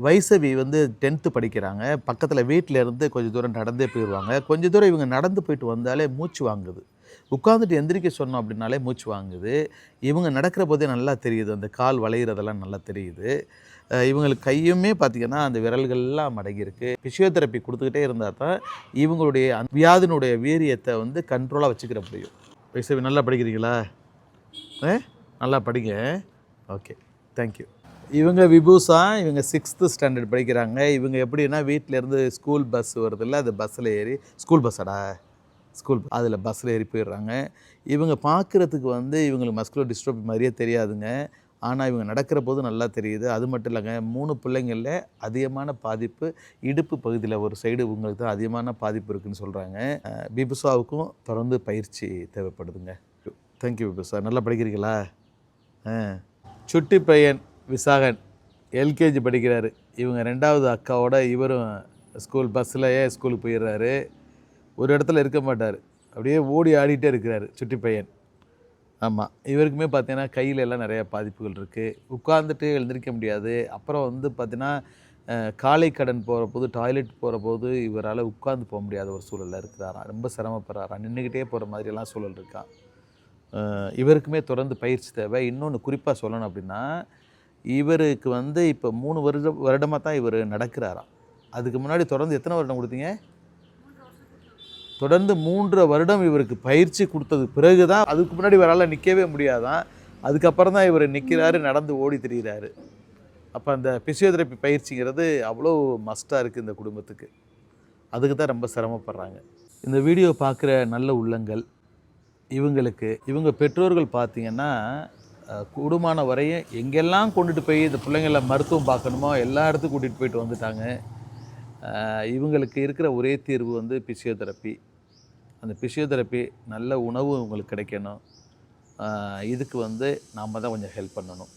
வைசவி வந்து 10th படிக்கிறாங்க. பக்கத்தில வீட்ல இருந்து கொஞ்சம் தூரம் நடந்தே போயிருவாங்க. கொஞ்சம் தூரம் இவங்க நடந்து போயிட்டு வந்தாலே மூச்சு வாங்குது. உட்காந்துட்டு எந்திரிக்க சொன்னோம் அப்படின்னாலே மூச்சு வாங்குது. இவங்க நடக்கிற போதே நல்லா தெரியுது. அந்த கால் வளையிறதெல்லாம் நல்லா தெரியுது. இவங்களுக்கு கையுமே பார்த்தீங்கன்னா, அந்த விரல்கள்லாம் மடங்கியிருக்கு. பிசியோதெரப்பி குடுத்துக்கிட்டே இருந்தா தான் இவங்களுடைய வியாதியினுடைய வீரியத்த வந்து கண்ட்ரோலா வச்சுக்கிற முடியும். வைசவி நல்லா படிக்கிறீங்களா? நல்லா படிங்க. ஓகே. Thank you. இவங்க விபூஷா. இவங்க 6th ஸ்டாண்டர்ட் படிக்கிறாங்க. இவங்க எப்படின்னா வீட்லேருந்து ஸ்கூல் பஸ் வருதுல்ல, அது பஸ்ஸில் ஏறி ஸ்கூல் பஸ்ஸாடா? ஸ்கூல் அதில் பஸ்ஸில் ஏறி போயிடுறாங்க. இவங்க பார்க்குறதுக்கு வந்து இவங்களுக்கு மஸ்குலர் டிஸ்ட்ரோபி மாதிரியே தெரியாதுங்க. ஆனால் இவங்க நடக்கிற போது நல்லா தெரியுது. அது மட்டும் இல்லைங்க, 3 பிள்ளைங்களில் அதிகமான பாதிப்பு இடுப்பு பகுதியில் ஒரு சைடு இவங்களுக்கு தான் அதிகமான பாதிப்பு இருக்குதுன்னு சொல்கிறாங்க. பிபுசாவுக்கும் தொடர்ந்து பயிற்சி தேவைப்படுதுங்க. தேங்க்யூ பிபுசா. நல்லா படிக்கிறீங்களா? சுட்டி பையன் விசாகன் எல்கேஜி படிக்கிறாரு. இவங்க 2வது அக்காவோட இவரும் ஸ்கூல் பஸ்ஸிலேயே ஸ்கூலுக்கு போயிடுறாரு. ஒரு இடத்துல இருக்க மாட்டார். அப்படியே ஓடி ஆடிட்டே இருக்கிறாரு சுட்டி பையன். ஆமாம், இவருக்குமே பார்த்தீங்கன்னா கையில் எல்லாம் நிறையா பாதிப்புகள் இருக்குது. உட்கார்ந்துட்டு எழுந்திரிக்க முடியாது. அப்புறம் வந்து பார்த்தீங்கன்னா காலை கடன் போகிற போது, டாய்லெட் போகிற போது இவரால் உட்கார்ந்து போக முடியாத ஒரு சூழலில் இருக்கிறாராம். ரொம்ப சிரமப்படுறாராம். நின்றுக்கிட்டே போகிற மாதிரியெல்லாம் சூழல் இருக்கான். இவருக்குமே தொடர்ந்து பயிற்சி தேவை. இன்னொன்று குறிப்பாக சொல்லணும் அப்படின்னா, இவருக்கு வந்து இப்போ 3 வருடமாக தான் இவர் நடக்கிறாராம். அதுக்கு முன்னாடி தொடர்ந்து எத்தனை வருடம் கொடுத்தீங்க? தொடர்ந்து 3 வருடம் இவருக்கு பயிற்சி கொடுத்ததுக்கு பிறகு தான், அதுக்கு முன்னாடி இவரால் நிற்கவே முடியாதான். அதுக்கப்புறம் தான் இவர் நிற்கிறாரு, நடந்து ஓடி திரிகிறாரு. அப்போ அந்த பிசியோதெரப்பி பயிற்சிங்கிறது அவ்வளோ மஸ்ட்டாக இருக்குது இந்த குடும்பத்துக்கு. அதுக்கு தான் ரொம்ப சிரமப்படுறாங்க. இந்த வீடியோ பார்க்குற நல்ல உள்ளங்கள், இவங்க பெற்றோர்கள் பார்த்தீங்கன்னா, கூடுமான வரையும் எங்கெல்லாம் கொண்டுட்டு போய் இந்த பிள்ளைங்கள மருத்துவம் பார்க்கணுமோ எல்லா இடத்துக்கும் கூட்டிகிட்டு போயிட்டு வந்துட்டாங்க. இவங்களுக்கு இருக்கிற ஒரே தீர்வு வந்து பிசியோதெரப்பி. அந்த பிசியோதெரப்பி நல்ல உணவு உங்களுக்கு கிடைக்கணும். இதுக்கு வந்து நாம் தான் கொஞ்சம் ஹெல்ப் பண்ணணும்.